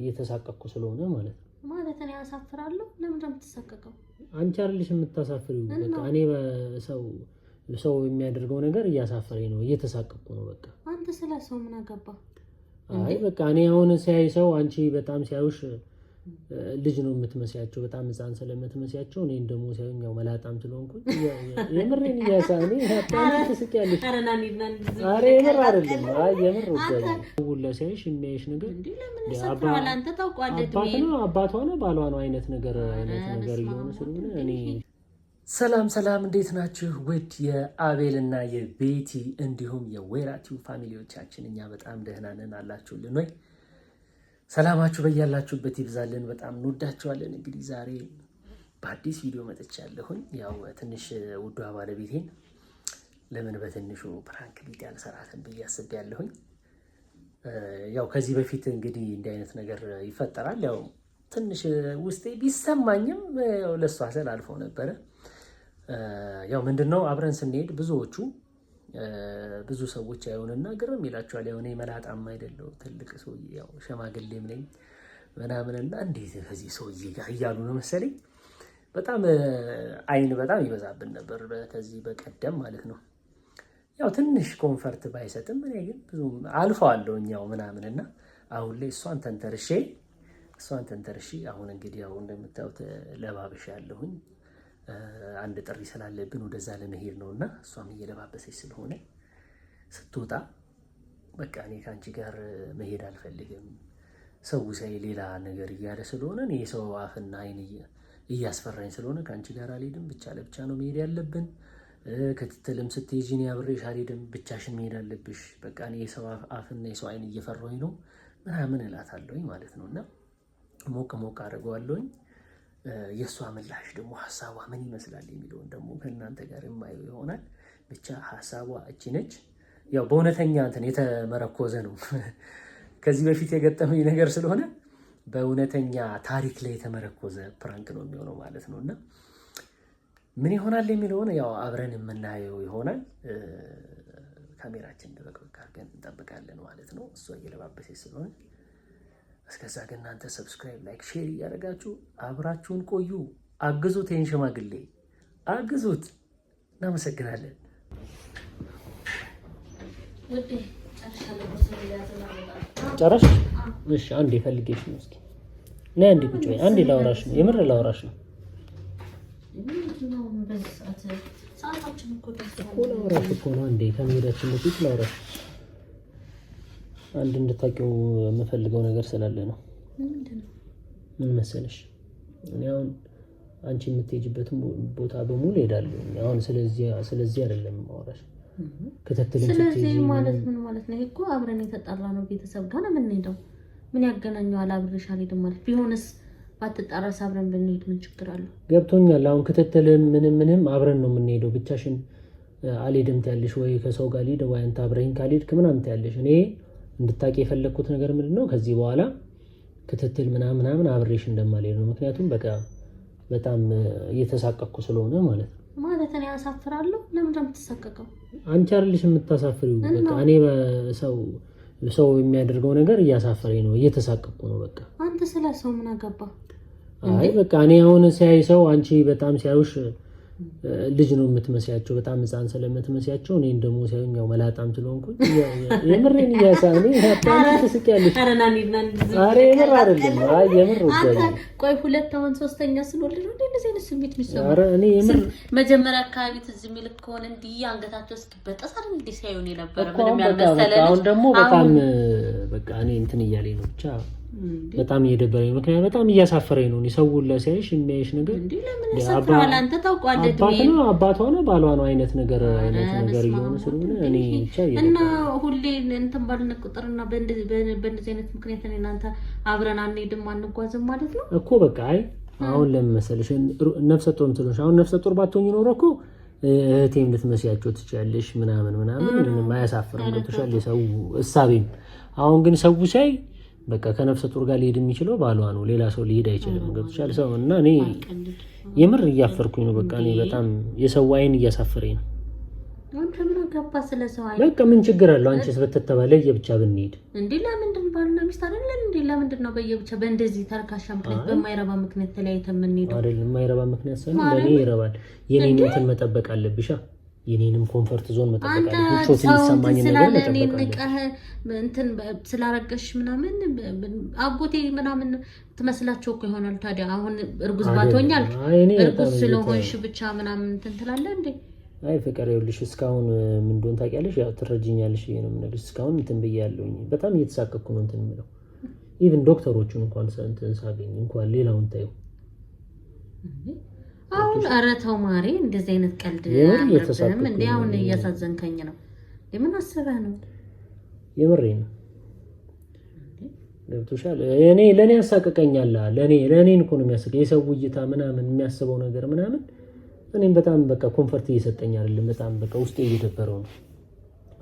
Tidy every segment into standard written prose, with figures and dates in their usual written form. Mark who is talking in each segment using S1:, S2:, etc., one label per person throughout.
S1: እየተሳቀቅኩ ስለሆነ ማለት ነው።
S2: ማለት እኔ አሳፍራለሁ። ለምን እንደምትሳቀቀው
S1: አንቺ አይደልሽ የምታሳፍሪው። በቃ እኔ ሰው የሚያደርገው ነገር እያሳፈረኝ ነው፣ እየተሳቀቅኩ ነው። በቃ
S2: አንተ ስለ ሰው ምን አገባ?
S1: አይ በቃ እኔ አሁን ሲያይ ሰው አንቺ በጣም ሲያዩሽ ልጅ ነው የምትመስያቸው፣ በጣም ህፃን ስለምትመስያቸው እኔን ደግሞ ሲያዩኝ ያው መላጣም ስለሆንኩ የምሬን እያሳኔ ታጣን ትስቂያለሽ። አረ የምር አይደለም። አይ የምር ሁላ ሲያይሽ የሚያይሽ ነገር አባቷ ነው ባሏ ነው አይነት ነገር እየሆነ ስለሆነ እኔ ሰላም እንዴት ናችሁ? ውድ የአቤልና የቤቲ እንዲሁም የወይራቲው ፋሚሊዎቻችን እኛ በጣም ደህና ነን። አላችሁልን ወይ? ሰላማችሁ በያላችሁበት ይብዛልን። በጣም እንወዳችኋለን። እንግዲህ ዛሬ በአዲስ ቪዲዮ መጥቻለሁኝ። ያው ትንሽ ውዷ ባለቤቴን ለምን በትንሹ ፕራንክ ቪዲዮ አልሰራትም ብዬ አስቤያለሁኝ። ያው ከዚህ በፊት እንግዲህ እንዲህ አይነት ነገር ይፈጠራል። ያው ትንሽ ውስጤ ቢሰማኝም ለሷ ስል አልፎ ነበረ። ያው ምንድነው አብረን ስንሄድ ብዙ ሰዎች ያዩንና ግርም ይላቸዋል። ያው እኔ መላጣም አይደለሁ ትልቅ ሰውዬ ያው ሸማግሌም ነኝ ምናምንና እንዴት ከዚህ ሰውዬ ጋር እያሉ ነው መሰለኝ። በጣም አይን በጣም ይበዛብን ነበር ከዚህ በቀደም ማለት ነው። ያው ትንሽ ኮንፈርት ባይሰጥም እኔ ግን ብዙም አልፈዋለሁ ያው ምናምንና አሁን ላይ እሷን ተንተርሼ አሁን እንግዲህ ያው እንደምታዩት ለባብሻ ያለሁኝ አንድ ጥሪ ስላለብን ወደዛ ለመሄድ ነውና እሷም እየለባበሰች ስለሆነ ስትወጣ በቃ እኔ ካንቺ ጋር መሄድ አልፈልግም፣ ሰው ሳይ ሌላ ነገር እያለ ስለሆነ እኔ ሰው አፍና አይን እያስፈራኝ ስለሆነ ካንቺ ጋር አልሄድም፣ ብቻ ለብቻ ነው መሄድ ያለብን። ክትትልም ስትሄጂ እኔ አብሬሽ አልሄድም፣ ብቻሽን መሄድ አለብሽ። በቃ እኔ የሰው አፍና የሰው አይን እየፈራኝ ነው ምናምን እላታለሁኝ ማለት ነውና ሞቅ አድርገዋለሁኝ። የእሷ ምላሽ ደግሞ ሀሳቧ ምን ይመስላል የሚለውን ደግሞ ከእናንተ ጋር የማየው ይሆናል። ብቻ ሀሳቧ እቺ ነች። ያው በእውነተኛ እንትን የተመረኮዘ ነው። ከዚህ በፊት የገጠመኝ ነገር ስለሆነ በእውነተኛ ታሪክ ላይ የተመረኮዘ ፕራንክ ነው የሚሆነው ማለት ነው። እና ምን ይሆናል የሚለውን ያው አብረን የምናየው ይሆናል። ካሜራችን ደበቅ አድርገን እንጠብቃለን ማለት ነው። እሷ እየለባበሰች ስለሆነ እስከዛ ግን እናንተ ሰብስክራይብ፣ ላይክ፣ ሼር እያደረጋችሁ አብራችሁን ቆዩ። አግዙት፣ ይሄን ሽማግሌ አግዙት። እናመሰግናለን። ጨረሽ? እሺ አንዴ ፈልጌሽ ነው። እስኪ ነይ አንዴ ቁጭ በይ። አንዴ ላወራሽ ነው፣ የምር ላወራሽ ነው እኮ ነው። አንዴ ከመሄዳችን በፊት ላወራሽ አንድ እንድታውቂው የምፈልገው ነገር ስላለ ነው። ምን መሰለሽ፣ እኔ አሁን አንቺ የምትሄጂበትን ቦታ በሙሉ ሄዳለሁ። አሁን ስለዚህ አይደለም ማውራሽ። ከተተልኝ
S2: ስለዚህ ማለት ምን ማለት ነው? እኮ አብረን የተጣራ ነው ቤተሰብ ጋር ነው የምንሄደው። ምን ያገናኘዋል? አብረሽ አልሄድም ማለት ቢሆንስ ባትጣራስ አብረን ብንሄድ ምን ችግር አለው?
S1: ገብቶኛል። አሁን ከተተልም ምንም አብረን ነው የምንሄደው። ብቻሽን አልሄድም ትያለሽ ወይ ከሰው ጋር ልሂድ ወይ አንተ አብረኸኝ ካልሄድክ ምናምን ትያለሽ። እኔ እንድታቂ የፈለኩት ነገር ምንድነው ከዚህ በኋላ ክትትል ምናምን አብሬሽ እንደማልሄድ ነው። ምክንያቱም በቃ በጣም እየተሳቀቅኩ ስለሆነ ማለት ነው።
S2: ማለት እኔ አሳፍራለሁ። ለምን እንደምትሳቀቀው?
S1: አንቺ አይደልሽ የምታሳፍሪው። በቃ እኔ ሰው የሚያደርገው ነገር እያሳፈረኝ ነው፣ እየተሳቀቅኩ ነው። በቃ
S2: አንተ ስለ ሰው ምን አገባ?
S1: አይ በቃ እኔ አሁን ሲያይ ሰው አንቺ በጣም ሲያዩሽ ልጅ ነው የምትመስያቸው፣ በጣም ህፃን ስለምትመስያቸው እኔን ደግሞ ሲያዩኝ ያው መላጣም ስለሆንኩ የምሬን እያሳኔ ታጣን ትስቂያለሽ። አረ የምር አይደለም። አይ የምር
S2: ቆይ ሁለት አሁን ሶስተኛ ስለወለደ ነው እንደዚህ አይነት ስሜት የሚሰማው?
S1: አረ እኔ የምር
S2: መጀመሪያ አካባቢ ትዝ የሚልክ ከሆነ እንዲህ አንገታቸው እስኪበጠስ አይደል እንዴ ሲያዩኝ ነበር። ምንም ያልመሰለ
S1: አሁን ደግሞ በጣም በቃ እኔ እንትን እያለኝ ነው ብቻ በጣም እየደበረኝ። ምክንያቱም በጣም እያሳፈረኝ ነው። ሰው ሁላ ሲያይሽ የሚያይሽ ነገር አባቷ ነው ባሏ ነው አይነት ነገር እየሆነ ስለሆነ እኔ ብቻ
S2: እና ሁሌ እንትን ባልን ቁጥርና በእንደዚህ አይነት ምክንያት እኔ እናንተ አብረን አንሄድም አንጓዝም ማለት ነው
S1: እኮ በቃ። አይ አሁን ለምን መሰለሽ ነፍሰ ጡር እንትሎሽ አሁን ነፍሰ ጡር ባትሆኚ ኖሮ እኮ እህቴም ልትመስያቸው ትችያለሽ ምናምን ምንም አያሳፍርም። ገብቶሻል? የሰው እሳቤም አሁን ግን ሰው ሳይ በቃ ከነፍሰ ጡር ጋር ሊሄድ የሚችለው ባሏ ነው፣ ሌላ ሰው ሊሄድ አይችልም። ገብቶሻል? ሰው እና እኔ የምር እያፈርኩኝ ነው። በቃ እኔ በጣም የሰው አይን እያሳፈረኝ ነው።
S2: አንተ ምን ገባ ስለ ሰው አይን?
S1: በቃ ምን ችግር አለው? አንቺስ በተተባለ የብቻ ብንሄድ
S2: እንዴ? ለምንድን ባልና ሚስት አይደለም እንዴ? ለምንድን ነው በየብቻ በእንደዚህ ተርካሻ ምክንያት በማይረባ ምክንያት ተለያይተን የምንሄደው?
S1: አይደለም የማይረባ ምክንያት ሳይሆን ለኔ ይረባል። የኔን እንትን መጠበቅ አለብሻ። የኔንም ኮምፎርት ዞን መጠበቅ አለብሽ። ቾት የሚሰማኝ ነገር መጠበቅ አለብሽ።
S2: እንትን ስላረገሽ ምናምን አጎቴ ምናምን ትመስላቸው እኮ ይሆናል። ታዲያ አሁን እርጉዝ ባትሆኛል እርጉዝ ስለሆንሽ ብቻ ምናምን እንትን ትላለህ እንዴ?
S1: አይ ፍቅር ይኸውልሽ እስካሁን ምን እንደሆነ ታውቂያለሽ። ያው ትረጅኛለሽ ነው የምንልሽ። እስካሁን እንትን ብያለሁኝ። በጣም እየተሳቀቅኩ ነው እንትን የምለው። ኢቭን ዶክተሮቹን እንኳን እንትን ሳገኝ እንኳን ሌላውን ታዩ።
S2: አሁን ኧረ ተው ማሬ፣ እንደዚህ አይነት ቀልድ አያምርብህም እንዴ? አሁን እያሳዘንከኝ ነው። የምን አስበህ ነው?
S1: የምሬን ነው። ገብቶሻል? ለኔ ያሳቀቀኛል። ለኔ እኮ ነው የሚያስቀኝ። የሰው እይታ ምናምን የሚያስበው ነገር ምናምን እኔም በጣም በቃ ኮምፎርት እየሰጠኝ አይደለም። በጣም በቃ ውስጤ እየደበረው ነው።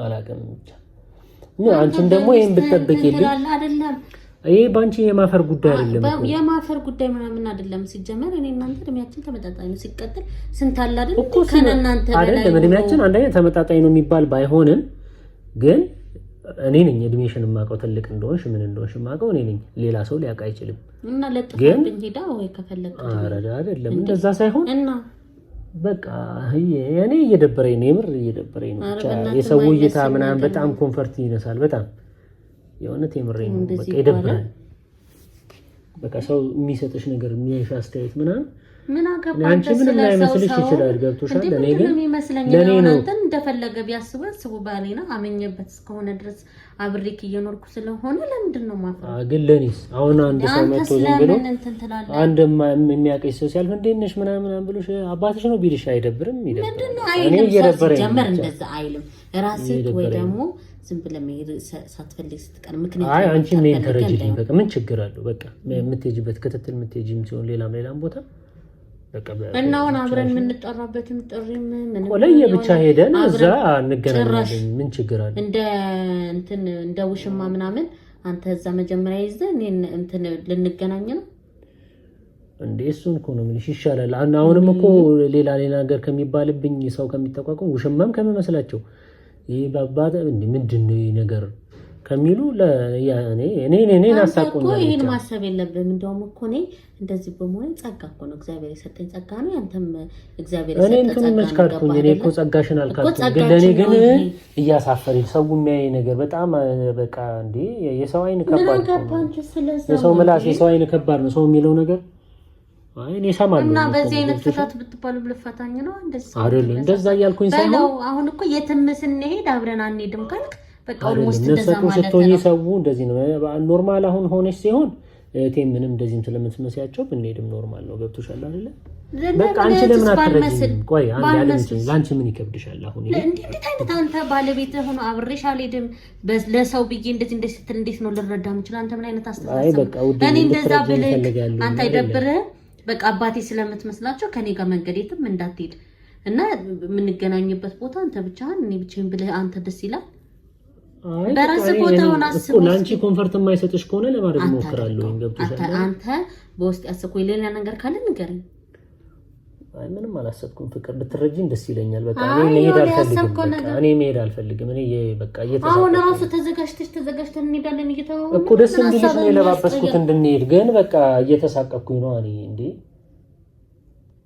S1: አላውቅም ብቻ አንቺም ደግሞ ይሄን ብትጠብቂልኝ አይደለም። ይሄ ባንቺ የማፈር ጉዳይ አይደለም እኮ
S2: የማፈር ጉዳይ ምናምን አይደለም። ሲጀመር እኔ እናንተ እድሜያችን ተመጣጣኝ ነው። ሲቀጥል ስንት አለ አይደል እኮ ከእናንተ በላይ
S1: አይደለም። እድሜያችን አንደኛ ተመጣጣኝ ነው የሚባል ባይሆንም ግን እኔ ነኝ እድሜሽን የማውቀው ትልቅ እንደሆንሽ ምን እንደሆንሽ የማውቀው እኔ ነኝ። ሌላ ሰው ሊያውቅ አይችልም።
S2: እና ለጥፋብኝ ሄዳ ወይ ከፈለክ
S1: አይደለም እንደዛ ሳይሆን እና በቃ እኔ እየደበረኝ ነው። የምር እየደበረኝ ነው። ብቻ የሰው እይታ ምናምን በጣም ኮምፎርት ይነሳል። በጣም የእውነት የምሬኝ ነው። በቃ ይደብራል። በቃ ሰው የሚሰጥሽ ነገር የሚያይሽ አስተያየት ምናምን
S2: ምን አገባኝ
S1: አንቺ ምንም ላይ መስልሽ ይችላል። ገብቶሻል? ለኔ ግን
S2: ለኔ ነው አንተን እንደፈለገ ቢያስቡ ባሌና አመኘበት እስከሆነ ድረስ አብሬክ እየኖርኩ ስለሆነ ለምንድን ነው ማፈራ?
S1: ግን ለኔስ አሁን አንድ ሰው መጥቶ ዝም ብሎ አንድ የሚያቀኝ ሰው ሲያልፍ እንዴት ነሽ ምናምን ብሎሽ አባትሽ ነው ቢልሽ አይደብርም? ይደብራል። እኔ እየደበረኝ
S2: ጀመር እንደዛ አይልም። ራስህ ወይ ደግሞ ዝም ብለህ መሄድ ሳትፈልግ ስትቀር ምክንያት
S1: አይ አንቺ ምን ተረጅልኝ። በቃ ምን ችግር አለው? በቃ የምትሄጂበት ክትትል የምትሄጂም ሲሆን ሌላም ቦታ
S2: እና አሁን አብረን የምንጠራበትም ጥሪም ምን
S1: ቆለየ ብቻ ሄደን እዛ እንገናኛለን። ምን ችግር አለ?
S2: እንደ ውሽማ ምናምን አንተ እዛ መጀመሪያ ይዘህ እኔን እንትን ልንገናኝ ነው
S1: እንዴ? እሱን እኮ ነው ምን ይሻላል? አሁንም እኮ ሌላ ነገር ከሚባልብኝ ሰው ከሚተቋቋም ውሽማም ከመመስላቸው ይሄ ባባተ እንዴ ምንድነው ይሄ ነገር ከሚሉ እኔ አሳቆኝ
S2: ነው። ይሄን ማሰብ የለብህም። እንደውም እኮ እኔ እንደዚህ በመሆን ጸጋ እኮ ነው እግዚአብሔር የሰጠኝ ጸጋ ነው። ያንተም እግዚአብሔር የሰጠኝ ጸጋ ነው። እኔ መስካርኩኝ። እኔ እኮ ጸጋሽን አልካድኩም፣ ግን ለኔ ግን እያሳፈረኝ ሰው የሚያይ ነገር በጣም በቃ እንዴ የሰው አይን ከባድ ነው። የሰው ምላስ የሰው አይን ከባድ ነው። ሰው የሚለው ነገር አይ እኔ ሰማለሁ እና በዚህ አይነት ፍታት ብትባሉ ብለፋታኝ ነው
S1: አይደለም። እንደዛ እያልኩኝ ሳይሆን
S2: አሁን እኮ የትም ስንሄድ አብረን አንሄድም ካልክ በቃ ኦልሞስት እንደዛ ማለት
S1: ስትሆኚ ሰው እንደዚህ ነው ኖርማል። አሁን ሆነሽ ሲሆን እቴም ምንም እንደዚህም ስለምትመስያቸው ብንሄድም ኖርማል ነው። ገብቶሻል አይደለ? በቃ አንቺ ለምን አትረጂም? ቆይ አንዴ አለምጪኝ። ላንቺ ምን ይከብድሻል? አሁን
S2: እንዴት አይነት አንተ ባለቤት ሆኖ አብሬሽ አልሄድም ለሰው ብዬ እንደዚህ ስትል እንዴት ነው ልረዳ የምችለው? አንተ ምን አይነት አስተሳሰብ? እኔ እንደዛ ብለህ አንተ አይደብርህ? በቃ አባቴ ስለምትመስላቸው ከኔ ጋር መንገድ የትም እንዳትሄድ እና የምንገናኝበት ቦታ አንተ ብቻህን እኔ ብቻዬን ብለህ አንተ ደስ ይላል። በራስ ቦታውን አስበው።
S1: ላንቺ ኮምፎርት የማይሰጥሽ ከሆነ ለማድረግ ሞክራለሁ። ገብቶሻል?
S2: አንተ በውስጥ ያሰብኩኝ ሌላ ነገር ካለ ንገረኝ።
S1: አይ ምንም አላሰብኩም። ፍቅር ብትረጂኝ ደስ ይለኛል። በቃ እኔ መሄድ አልፈልግም። እኔ በቃ
S2: አሁን ራሱ ተዘጋጅተን እንሄዳለን እየተባባልን
S1: እኮ ደስ እንዲልሽ ነው የለባበስኩት እንድንሄድ። ግን በቃ እየተሳቀቅኩኝ ነው እኔ እንዴ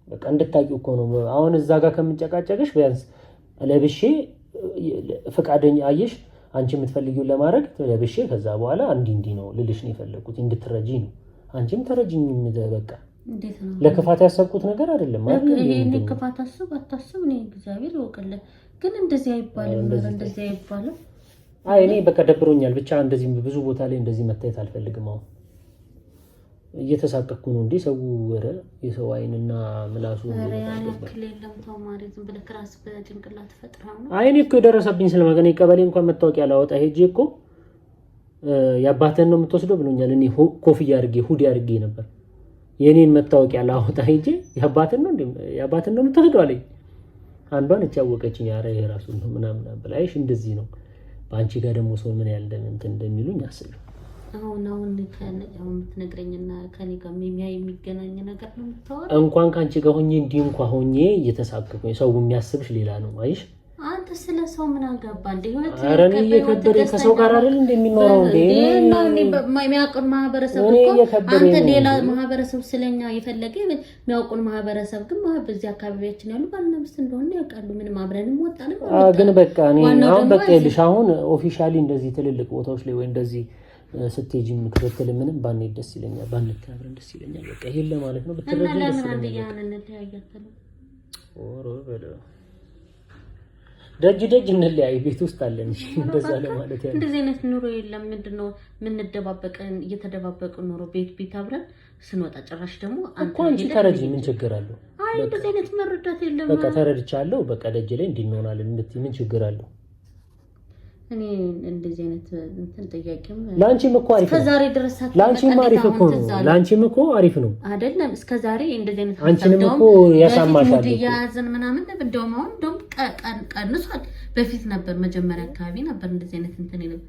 S1: በቃ እንድታቂው እኮ ነው። አሁን እዛ ጋር ከምንጨቃጨቅሽ ቢያንስ ለብሼ ፈቃደኛ አየሽ አንቺ የምትፈልጊውን ለማድረግ ለብሼ ከዛ በኋላ እንዲህ ነው ልልሽ ነው የፈለኩት እንድትረጂ ነው። አንቺም ተረጂኝ። በቃ
S2: እንዴት ነው
S1: ለክፋት ያሰብኩት ነገር አይደለም ማለት ነው።
S2: ይሄን ክፋት አታስብ እኔ እግዚአብሔር ይወቀለ። ግን እንደዚህ አይባልም። እንደዚህ አይባልም።
S1: አይ እኔ በቃ ደብሮኛል። ብቻ እንደዚህ ብዙ ቦታ ላይ እንደዚህ መታየት አልፈልግም። አሁን እየተሳቀቅኩ ነው እንዴ ሰው ወረ የሰው አይንና ምላሱ አይ እኔ እኮ የደረሰብኝ ስለማገኝ ቀበሌ እንኳን መታወቂያ ላወጣ ሄጄ እኮ ያባተን ነው የምትወስደው ብሎኛል። እኔ ኮፍያ አድርጌ ሁዲ አድርጌ ነበር የኔን መታወቂያ ላወጣ ሄጄ ያባተን ነው የምትወስደው አለኝ። አንዷን እቻወቀችኝ። ኧረ ይሄ ራሱ ነው ምናምን ብላይሽ እንደዚህ ነው። በአንቺ ጋር ደግሞ ሰው ምን ያህል እንደሚሉኝ አስብ።
S2: አሁን የምትነግረኝና ከኔ ጋር የሚገናኝ ነገር ነው የምታወራው።
S1: እንኳን ካንቺ ጋር ሆኜ እንዲህ እንኳን ሆኜ እየተሳቀቅኩኝ ሰው የሚያስብሽ ሌላ ነው። አይሽ
S2: አንተ ስለ ሰው ምን አገባ እንዴ? ህይወት
S1: አረን እየከበደ ከሰው ጋር አይደል እንደሚኖረው እንዴ?
S2: እና እኔ የሚያውቁን ማህበረሰብ እኮ አንተ ሌላ ማህበረሰብ ስለኛ የፈለገ የሚያውቁን ማህበረሰብ ግን በዚህ አካባቢያችን ያሉ ባልና ሚስት እንደሆነ ያውቃሉ። ምንም አብረንም ወጣንም
S1: ግን በቃ እኔ አሁን በቃ ልሽ አሁን ኦፊሻሊ እንደዚህ ትልልቅ ቦታዎች ላይ ወይ እንደዚህ ስትሄጂ ምክትል ምንም ባንሄድ ደስ ይለኛል፣ ባንከብረን ደስ ይለኛል። በቃ ይሄን ለማለት ነው። ብትረጂ ደስ ይለኛል። ኦሮ በለ ደጅ እንለያይ ቤት ውስጥ አለን። እሺ እንደዛ ለማለት ያለው
S2: እንደዚህ አይነት ኑሮ የለም። ምንድነው የምንደባበቀን? እየተደባበቅን ኑሮ ቤት አብረን ስንወጣ ጭራሽ ደግሞ
S1: አንቺ ተረጂ ምን ችግር አለው?
S2: አይ እንደዚህ አይነት መረዳት የለም።
S1: በቃ ተረድቻለሁ። በቃ ደጅ ላይ እንድንሆናለን ምን ችግር አለው?
S2: እኔ እንደዚህ አይነት እንትን ጥያቄም
S1: ላንቺም እኮ አሪፍ ነው። እስከዛሬ
S2: ድረስ
S1: ላንቺም አሪፍ እኮ ነው። ላንቺም እኮ አሪፍ ነው
S2: አይደለም? እስከዛሬ እንደዚህ አይነት
S1: አንቺንም እኮ ያሳማሻል እኮ
S2: ያዘን ምናምን እንደውም አሁን ቀንሷል። በፊት ነበር መጀመሪያ አካባቢ ነበር እንደዚህ አይነት እንትን ይነበር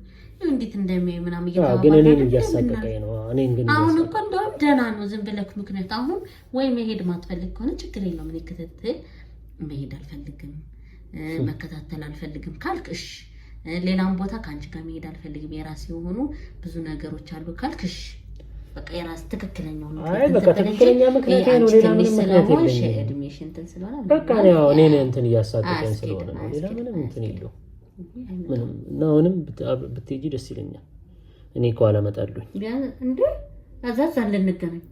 S2: እንዴት እንደሚያይ ምናምን
S1: እየተባለ ግን እኔን እያሳቀቀኝ ነው። እኔን ግን
S2: አሁን እኮ እንደውም ደህና ነው ዝም ብለክ። ምክንያት አሁን ወይ መሄድ ማትፈልግ ከሆነ ችግር የለውም። እኔ ክትትል መሄድ አልፈልግም መከታተል አልፈልግም ካልክሽ ሌላም ቦታ ካንቺ ጋር መሄድ አልፈልግም የራሴ የሆኑ ብዙ ነገሮች አሉ ካልክሽ በቃ የራስ ትክክለኛው ነው።
S1: አይ በቃ ትክክለኛ ምክንያት ነው። ሌላ ምንም ምክንያት የለኝም።
S2: ኤዱኬሽን እንትን ስለሆነ
S1: በቃ ነው እኔን እንትን እያሳቀቀኝ ስለሆነ ነው። ሌላ ምንም እንትን የለውም። ምንም ነው ብትሄጂ ደስ ይለኛል። እኔ እኮ አላመጣለሁኝ
S2: እንዴ አዛዝ አለንገናኝ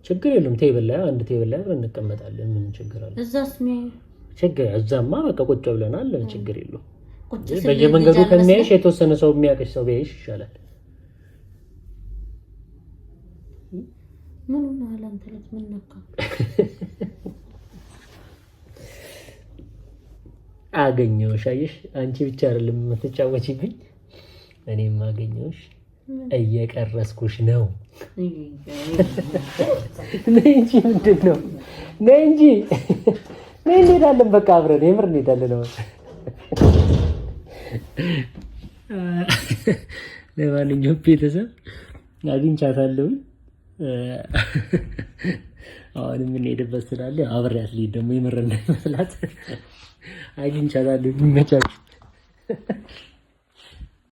S1: ችግር የለም። ቴብል ላይ አንድ ቴብል ላይ እንቀመጣለን። ምን ችግር አለ?
S2: እዛስ
S1: ችግር እዛማ በቃ ቁጭ ብለናል። ችግር የለውም። በየመንገዱ ከሚያይሽ የተወሰነ ሰው የሚያውቅሽ ሰው ቢያይሽ ይሻላል።
S2: ምን ነው አላንተ ልጅ ምን ነካ?
S1: አገኘሁሽ። አየሽ አንቺ ብቻ አይደለም የምትጫወቺብኝ እኔም አገኘሁሽ። እየቀረስኩሽ ነው። ነይ እንጂ ምንድን ነው? ነይ እንጂ ነይ እንሄዳለን። በቃ አብረን የምር እንሄዳለን። ለማንኛውም ቤተሰብ አግኝቻታለሁ። አሁን የምንሄድበት ስላለ አብሬያት ልሂድ። ደግሞ የምር እንዳይመስላት አግኝቻታለሁ። ይመቻችሁ።